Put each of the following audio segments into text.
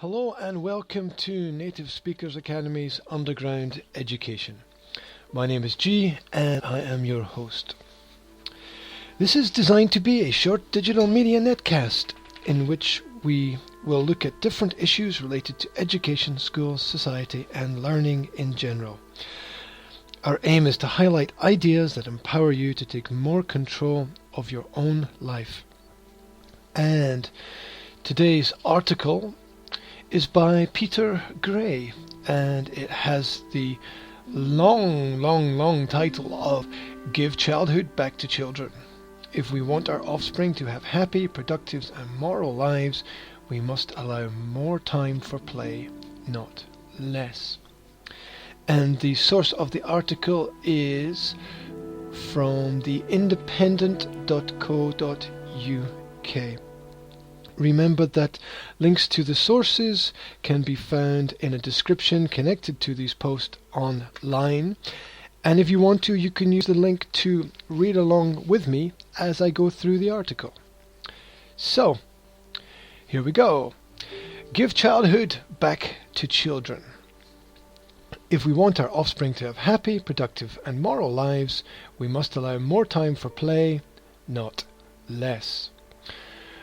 Hello and welcome to Native Speakers Academy's Underground Education. My name is G and I am your host. This is designed to be a short digital media netcast in which we will look at different issues related to education, schools, society and learning in general. Our aim is to highlight ideas that empower you to take more control of your own life. And today's article is by Peter Gray, and it has the long title of Give Childhood Back to Children. If we want our offspring to have happy, productive and moral lives, we must allow more time for play, not less. And the source of the article is from the independent.co.uk. Remember that links to the sources can be found in a description connected to these posts online. And if you want to, you can use the link to read along with me as I go through the article. So, here we go. Give childhood back to children. If we want our offspring to have happy, productive and moral lives, we must allow more time for play, not less.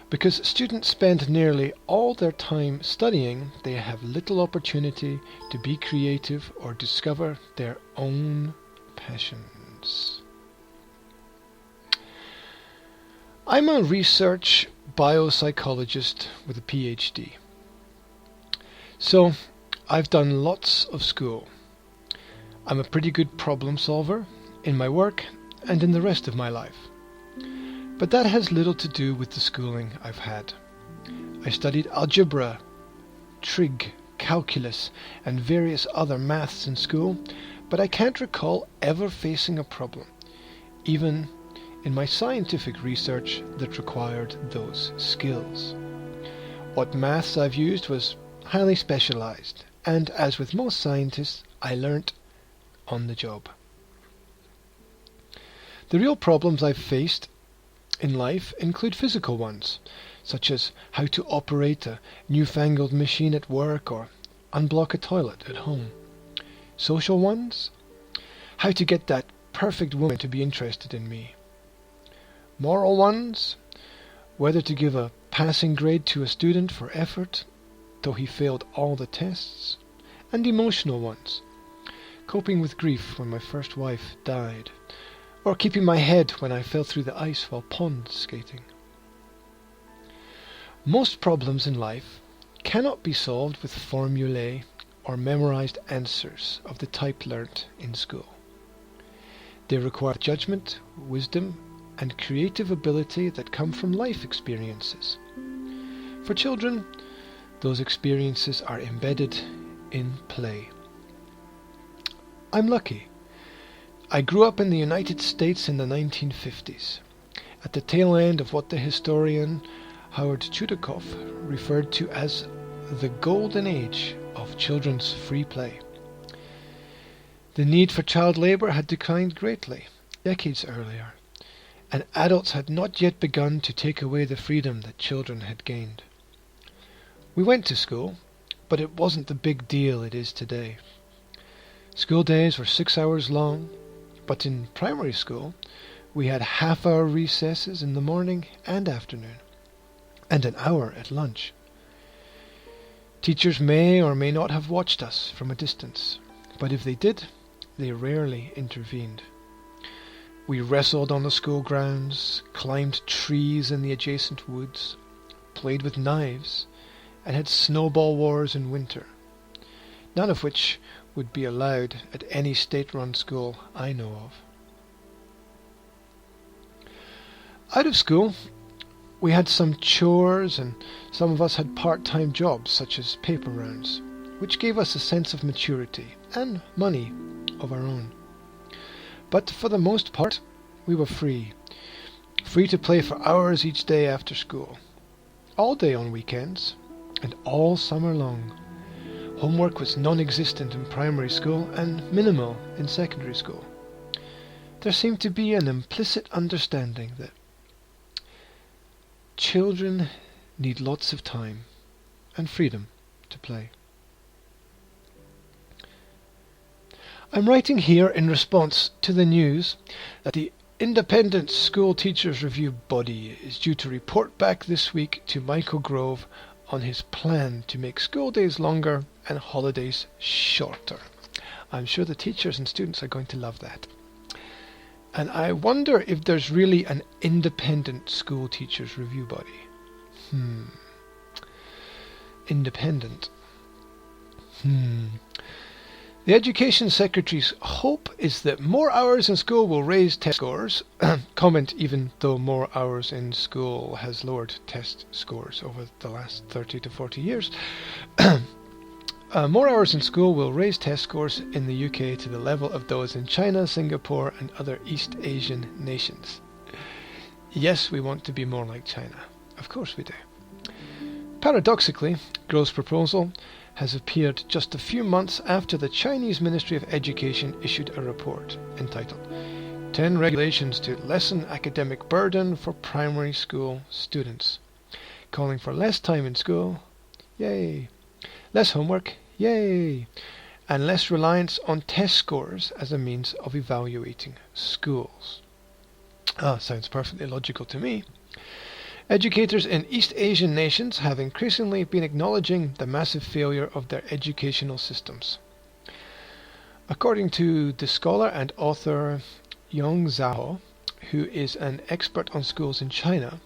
Because students spend nearly all their time studying, they have little opportunity to be creative or discover their own passions. I'm a research biopsychologist with a PhD. So I've done lots of school. I'm a pretty good problem solver in my work and in the rest of my life. But that has little to do with the schooling I've had. I studied algebra, trig, calculus and various other maths in school, but I can't recall ever facing a problem, even in my scientific research that required those skills. What maths I've used was highly specialized, and as with most scientists, I learnt on the job. The real problems I've faced in life include physical ones, such as how to operate a newfangled machine at work or unblock a toilet at home. Social ones, how to get that perfect woman to be interested in me. Moral ones, whether to give a passing grade to a student for effort, though he failed all the tests. And emotional ones, coping with grief when my first wife died, or keeping my head when I fell through the ice while pond skating. Most problems in life cannot be solved with formulae or memorized answers of the type learnt in school. They require judgment, wisdom, and creative ability that come from life experiences. For children, those experiences are embedded in play. I'm lucky. I grew up in the United States in the 1950s, at the tail end of what the historian Howard Chudakoff referred to as the golden age of children's free play. The need for child labor had declined greatly decades earlier, and adults had not yet begun to take away the freedom that children had gained. We went to school, but it wasn't the big deal it is today. School days were 6 hours long, but in primary school, we had half-hour recesses in the morning and afternoon, and an hour at lunch. Teachers may or may not have watched us from a distance, but if they did, they rarely intervened. We wrestled on the school grounds, climbed trees in the adjacent woods, played with knives, and had snowball wars in winter, none of which would be allowed at any state-run school I know of. Out of school, we had some chores and some of us had part-time jobs such as paper rounds, which gave us a sense of maturity and money of our own. But for the most part, we were free to play for hours each day after school, all day on weekends, and all summer long. Homework was non-existent in primary school and minimal in secondary school. There seemed to be an implicit understanding that children need lots of time and freedom to play. I'm writing here in response to the news that the Independent School Teachers Review Body is due to report back this week to Michael Grove on his plan to make school days longer and holidays shorter. I'm sure the teachers and students are going to love that. And I wonder if there's really an Independent School Teachers Review Body. Independent. The Education Secretary's hope is that more hours in school will raise test scores. Comment even though more hours in school has lowered test scores over the last 30 to 40 years. More hours in school will raise test scores in the UK to the level of those in China, Singapore and other East Asian nations. Yes, we want to be more like China. Of course we do. Paradoxically, Grove's proposal has appeared just a few months after the Chinese Ministry of Education issued a report entitled 10 Regulations to Lessen Academic Burden for Primary School Students, calling for less time in school, yay, less homework, yay, and less reliance on test scores as a means of evaluating schools. Sounds perfectly logical to me. Educators in East Asian nations have increasingly been acknowledging the massive failure of their educational systems. According to the scholar and author Yong Zhao, who is an expert on schools in China,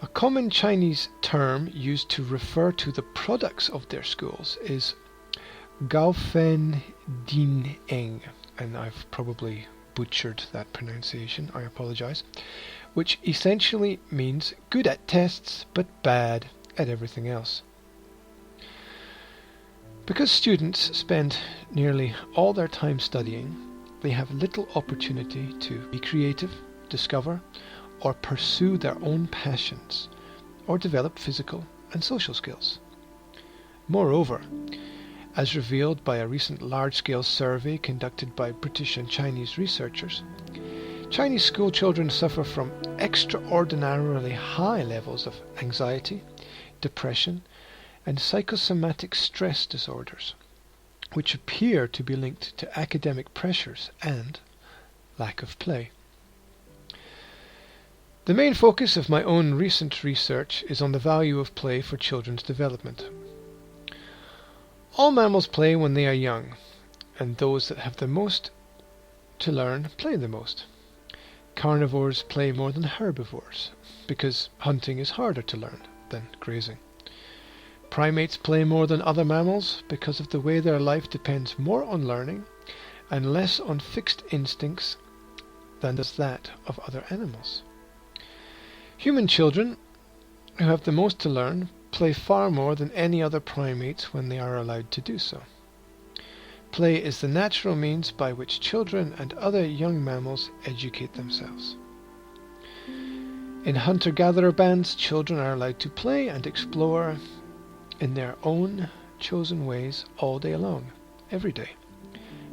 a common Chinese term used to refer to the products of their schools is Gaofen Din Eng, and I've probably butchered that pronunciation, I apologize, which essentially means good at tests but bad at everything else. Because students spend nearly all their time studying, they have little opportunity to be creative, discover, or pursue their own passions, or develop physical and social skills. Moreover, as revealed by a recent large-scale survey conducted by British and Chinese researchers, Chinese school children suffer from extraordinarily high levels of anxiety, depression, and psychosomatic stress disorders, which appear to be linked to academic pressures and lack of play. The main focus of my own recent research is on the value of play for children's development. All mammals play when they are young, and those that have the most to learn play the most. Carnivores play more than herbivores, because hunting is harder to learn than grazing. Primates play more than other mammals because of the way their life depends more on learning and less on fixed instincts than does that of other animals. Human children, who have the most to learn, play far more than any other primates when they are allowed to do so. Play is the natural means by which children and other young mammals educate themselves. In hunter-gatherer bands, children are allowed to play and explore in their own chosen ways all day long, every day,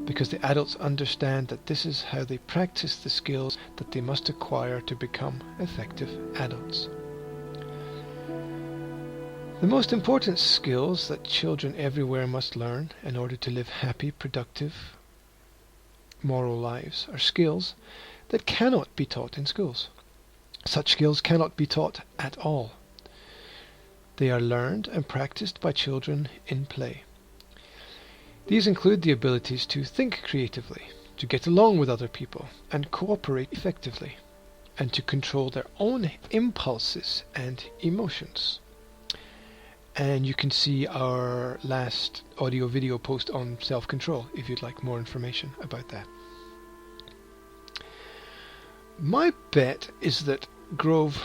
because the adults understand that this is how they practice the skills that they must acquire to become effective adults. The most important skills that children everywhere must learn in order to live happy, productive, moral lives are skills that cannot be taught in schools. Such skills cannot be taught at all. They are learned and practiced by children in play. These include the abilities to think creatively, to get along with other people and cooperate effectively, and to control their own impulses and emotions. And you can see our last audio-video post on self-control if you'd like more information about that. My bet is that Grove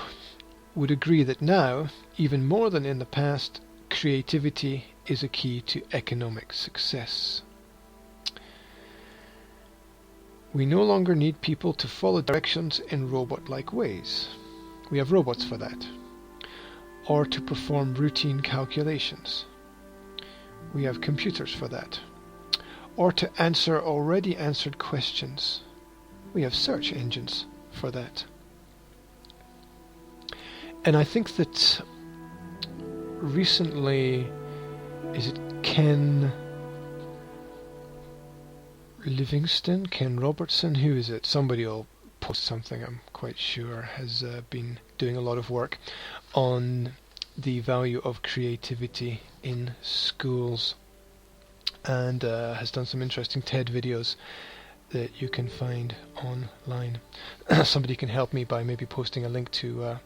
would agree that now, even more than in the past, creativity is a key to economic success. We no longer need people to follow directions in robot-like ways. We have robots for that. Or to perform routine calculations. We have computers for that. Or to answer already answered questions. We have search engines for that. And I think that recently is it Ken Livingston, Ken Robertson, who is it? Somebody will post something, I'm quite sure, has been doing a lot of work on the value of creativity in schools, and has done some interesting TED videos that you can find online. Somebody can help me by maybe posting a link to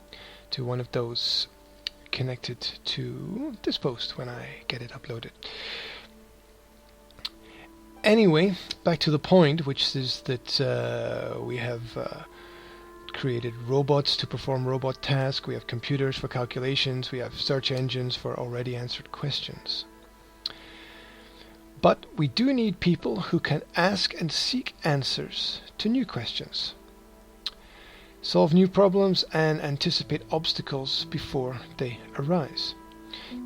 one of those connected to this post when I get it uploaded. Anyway, back to the point, which is that we have created robots to perform robot tasks, we have computers for calculations, we have search engines for already answered questions. But we do need people who can ask and seek answers to new questions, solve new problems, and anticipate obstacles before they arise.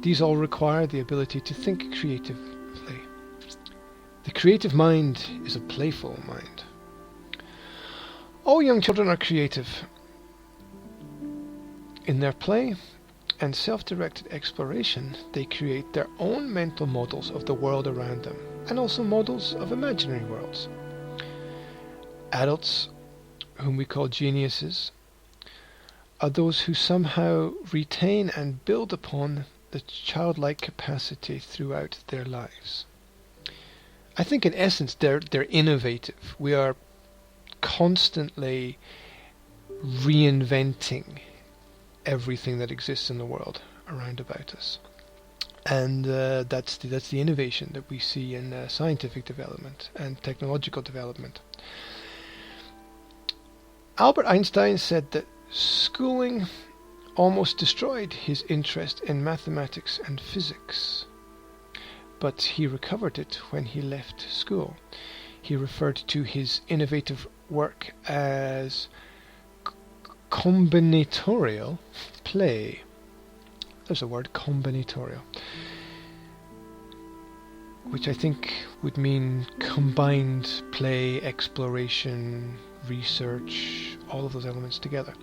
These all require the ability to think creatively. The creative mind is a playful mind. All young children are creative. In their play and self-directed exploration, they create their own mental models of the world around them, and also models of imaginary worlds. Adults, whom we call geniuses, are those who somehow retain and build upon the childlike capacity throughout their lives. I think in essence they're innovative. We are constantly reinventing everything that exists in the world around about us, and that's the innovation that we see in scientific development and technological development. Albert Einstein said that schooling almost destroyed his interest in mathematics and physics, but he recovered it when he left school. He referred to his innovative work as combinatorial play. There's a word, combinatorial, which I think would mean combined play, exploration, research, all of those elements together.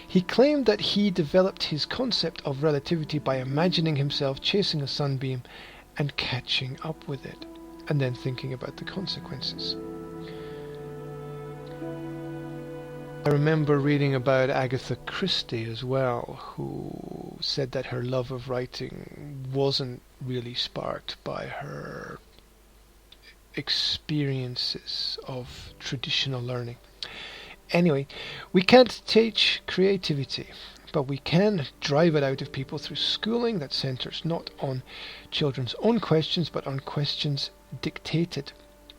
He claimed that he developed his concept of relativity by imagining himself chasing a sunbeam and catching up with it, and then thinking about the consequences. I remember reading about Agatha Christie as well, who said that her love of writing wasn't really sparked by her experiences of traditional learning. Anyway, we can't teach creativity, but we can drive it out of people through schooling that centres not on children's own questions, but on questions dictated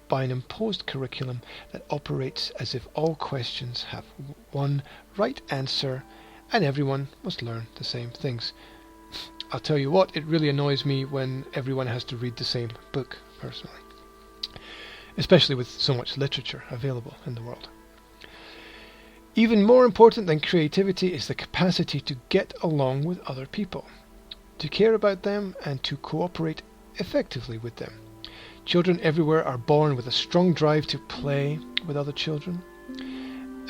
by an imposed curriculum that operates as if all questions have one right answer and everyone must learn the same things. I'll tell you what, it really annoys me when everyone has to read the same book, personally, especially with so much literature available in the world. Even more important than creativity is the capacity to get along with other people, to care about them and to cooperate effectively with them. Children everywhere are born with a strong drive to play with other children,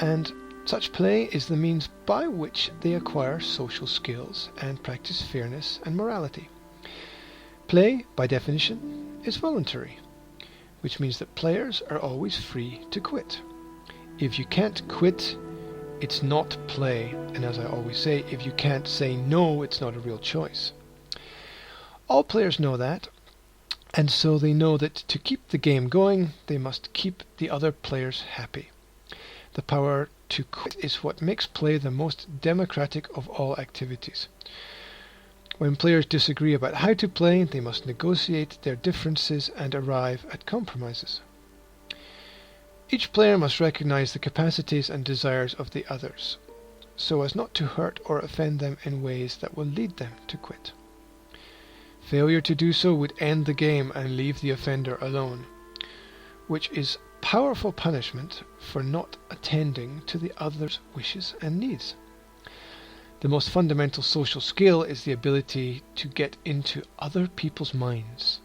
and such play is the means by which they acquire social skills and practice fairness and morality. Play, by definition, is voluntary, which means that players are always free to quit. If you can't quit, it's not play, and as I always say, if you can't say no, it's not a real choice. All players know that, and so they know that to keep the game going, they must keep the other players happy. The power to quit is what makes play the most democratic of all activities. When players disagree about how to play, they must negotiate their differences and arrive at compromises. Each player must recognize the capacities and desires of the others, so as not to hurt or offend them in ways that will lead them to quit. Failure to do so would end the game and leave the offender alone, which is powerful punishment for not attending to the other's wishes and needs. The most fundamental social skill is the ability to get into other people's minds,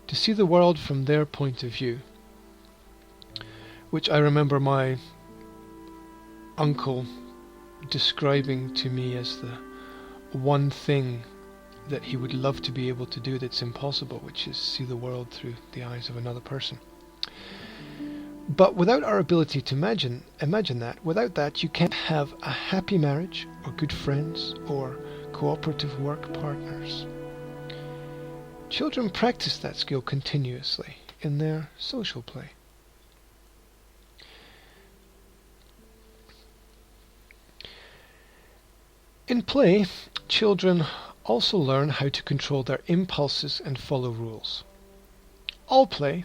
to see the world from their point of view, which I remember my uncle describing to me as the one thing that he would love to be able to do that's impossible, which is see the world through the eyes of another person. But without our ability to imagine that, without that you can't have a happy marriage or good friends or cooperative work partners. Children practice that skill continuously in their social play. In play, children also learn how to control their impulses and follow rules. All play,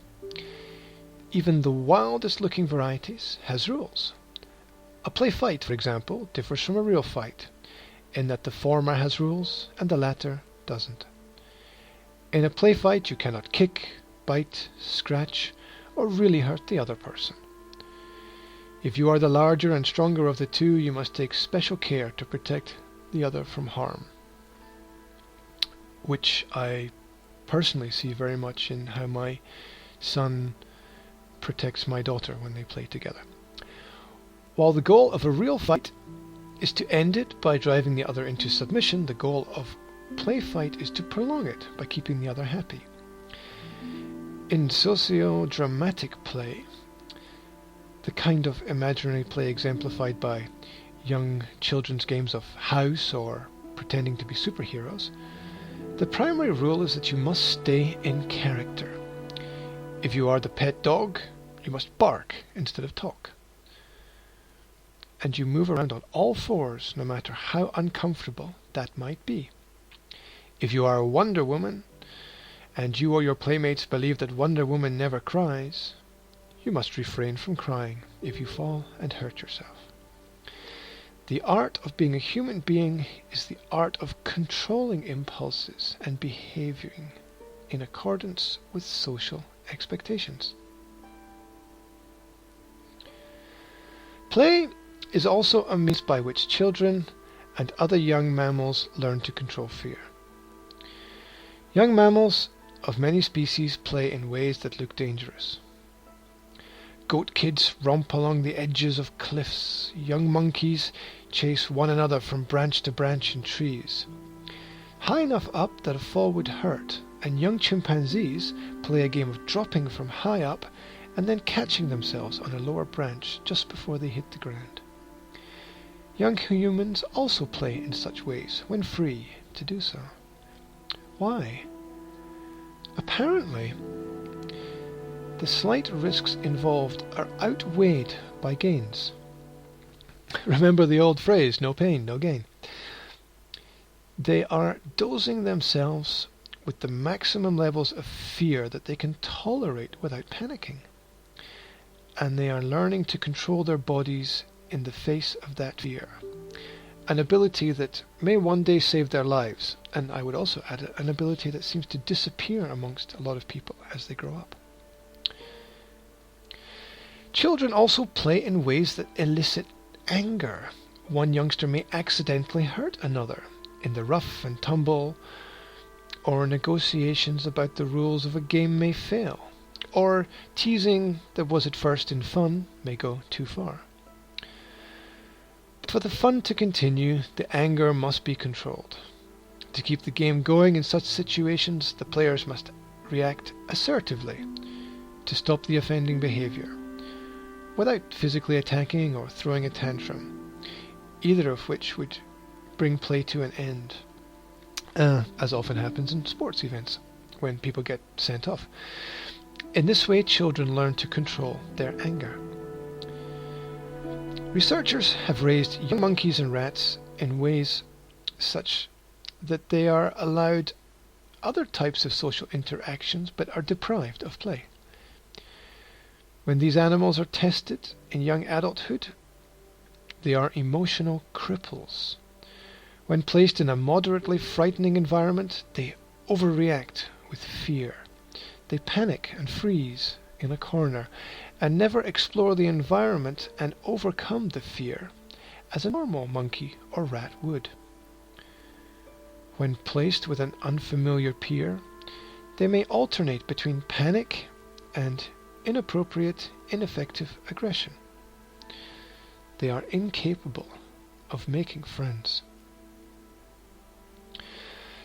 even the wildest looking varieties, has rules. A play fight, for example, differs from a real fight, in that the former has rules and the latter doesn't. In a play fight you cannot kick, bite, scratch, or really hurt the other person. If you are the larger and stronger of the two, you must take special care to protect the other from harm, which I personally see very much in how my son protects my daughter when they play together. While the goal of a real fight is to end it by driving the other into submission, the goal of play fight is to prolong it by keeping the other happy. In socio-dramatic play, the kind of imaginary play exemplified by young children's games of house or pretending to be superheroes, the primary rule is that you must stay in character. If you are the pet dog, you must bark instead of talk. And you move around on all fours, no matter how uncomfortable that might be. If you are a Wonder Woman, and you or your playmates believe that Wonder Woman never cries, you must refrain from crying if you fall and hurt yourself. The art of being a human being is the art of controlling impulses and behaving in accordance with social expectations. Play is also a means by which children and other young mammals learn to control fear. Young mammals of many species play in ways that look dangerous. Goat kids romp along the edges of cliffs. Young monkeys chase one another from branch to branch in trees, high enough up that a fall would hurt, and young chimpanzees play a game of dropping from high up and then catching themselves on a lower branch just before they hit the ground. Young humans also play in such ways when free to do so. Why? Apparently, the slight risks involved are outweighed by gains. Remember the old phrase, no pain, no gain. They are dosing themselves with the maximum levels of fear that they can tolerate without panicking. And they are learning to control their bodies in the face of that fear. An ability that may one day save their lives, and I would also add an ability that seems to disappear amongst a lot of people as they grow up. Children also play in ways that elicit anger. One youngster may accidentally hurt another in the rough and tumble, or negotiations about the rules of a game may fail, or teasing that was at first in fun may go too far. For the fun to continue, the anger must be controlled. To keep the game going in such situations, the players must react assertively to stop the offending behavior, without physically attacking or throwing a tantrum, either of which would bring play to an end, as often happens in sports events when people get sent off. In this way, children learn to control their anger. Researchers have raised young monkeys and rats in ways such that they are allowed other types of social interactions but are deprived of play. When these animals are tested in young adulthood, they are emotional cripples. When placed in a moderately frightening environment, they overreact with fear. They panic and freeze in a corner and never explore the environment and overcome the fear as a normal monkey or rat would. When placed with an unfamiliar peer, they may alternate between panic and inappropriate, ineffective aggression. They are incapable of making friends.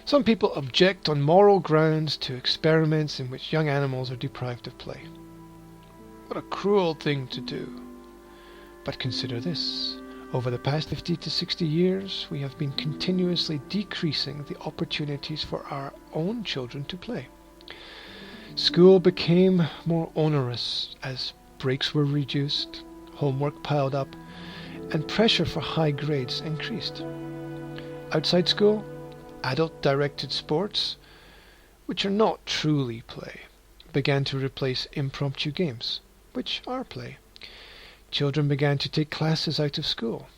Some people object on moral grounds to experiments in which young animals are deprived of play. What a cruel thing to do. But consider this. Over the past 50 to 60 years, we have been continuously decreasing the opportunities for our own children to play. School became more onerous as breaks were reduced, homework piled up, and pressure for high grades increased. Outside school, adult-directed sports, which are not truly play, began to replace impromptu games, which are play. Children began to take classes out of school,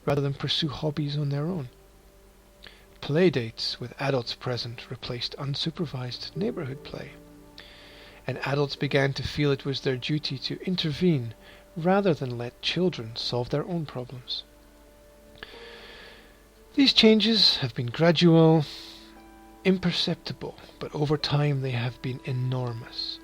rather than pursue hobbies on their own. Play dates with adults present replaced unsupervised neighborhood play, and adults began to feel it was their duty to intervene rather than let children solve their own problems. These changes have been gradual, imperceptible, but over time they have been enormous.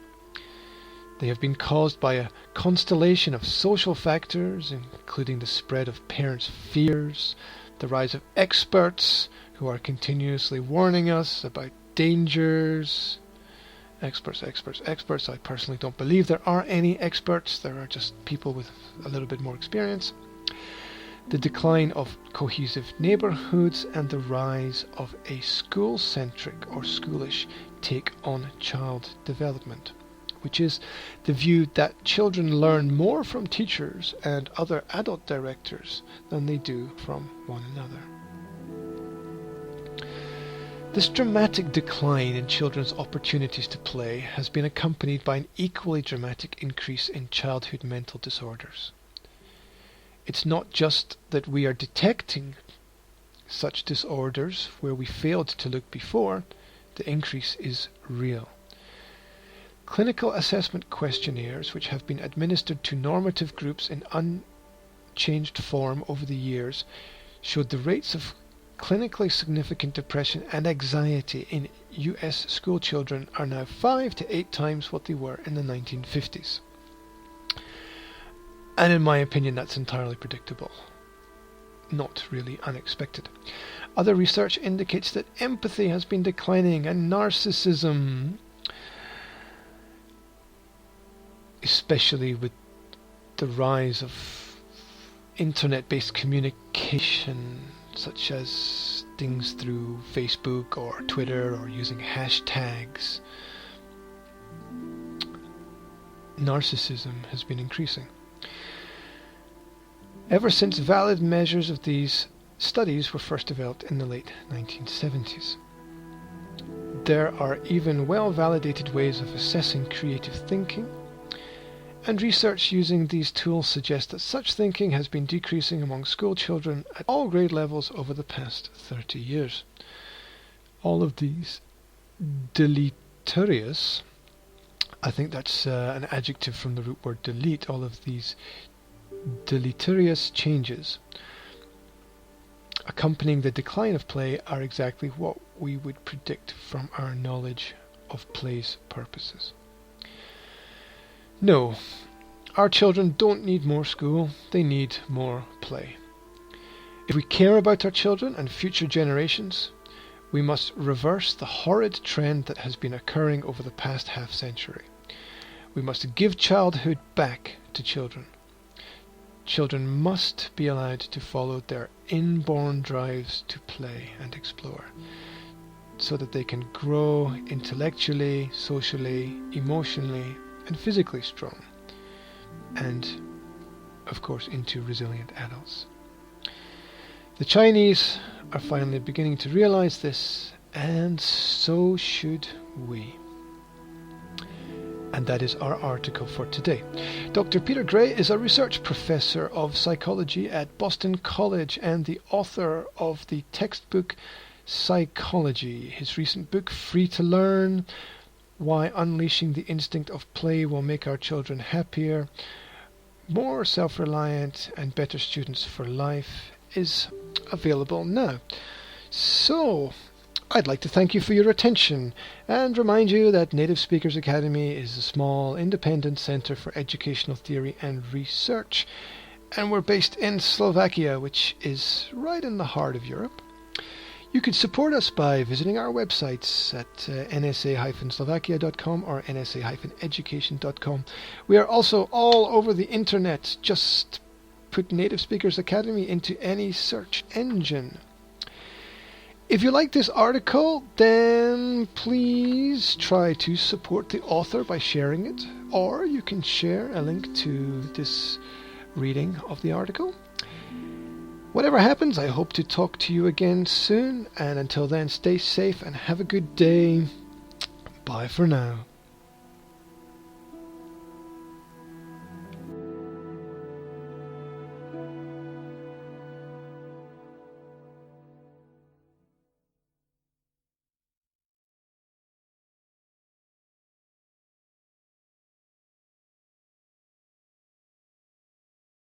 They have been caused by a constellation of social factors, including the spread of parents' fears, the rise of experts who are continuously warning us about dangers. Experts. I personally don't believe there are any experts. There are just people with a little bit more experience. The decline of cohesive neighborhoods and the rise of a school-centric or schoolish take on child development, which is the view that children learn more from teachers and other adult directors than they do from one another. This dramatic decline in children's opportunities to play has been accompanied by an equally dramatic increase in childhood mental disorders. It's not just that we are detecting such disorders where we failed to look before, the increase is real. Clinical assessment questionnaires, which have been administered to normative groups in unchanged form over the years, showed the rates of clinically significant depression and anxiety in US school children are now 5 to 8 times what they were in the 1950s. And in my opinion, that's entirely predictable. Not really unexpected. Other research indicates that empathy has been declining and narcissism, especially with the rise of internet-based communication, such as things through Facebook or Twitter or using hashtags. Narcissism has been increasing. Ever since valid measures of these studies were first developed in the late 1970s. There are even well-validated ways of assessing creative thinking, and research using these tools suggests that such thinking has been decreasing among school children at all grade levels over the past 30 years. All of these deleterious, I think that's an adjective from the root word delete, all of these deleterious changes accompanying the decline of play are exactly what we would predict from our knowledge of play's purposes. No, our children don't need more school, they need more play. If we care about our children and future generations, we must reverse the horrid trend that has been occurring over the past half-century. We must give childhood back to children. Children must be allowed to follow their inborn drives to play and explore, so that they can grow intellectually, socially, emotionally, and physically strong, and, of course, into resilient adults. The Chinese are finally beginning to realize this, and so should we. And that is our article for today. Dr. Peter Gray is a research professor of psychology at Boston College and the author of the textbook Psychology. His recent book, Free to Learn: Why Unleashing the Instinct of Play Will Make Our Children Happier, More Self-Reliant, and Better Students for Life, is available now. So, I'd like to thank you for your attention and remind you that Native Speakers Academy is a small, independent centre for educational theory and research, and we're based in Slovakia, which is right in the heart of Europe. You could support us by visiting our websites at nsa-slovakia.com or nsa-education.com. We are also all over the internet. Just put Native Speakers Academy into any search engine. If you like this article, then please try to support the author by sharing it, or you can share a link to this reading of the article. Whatever happens, I hope to talk to you again soon, and until then, stay safe and have a good day. Bye for now.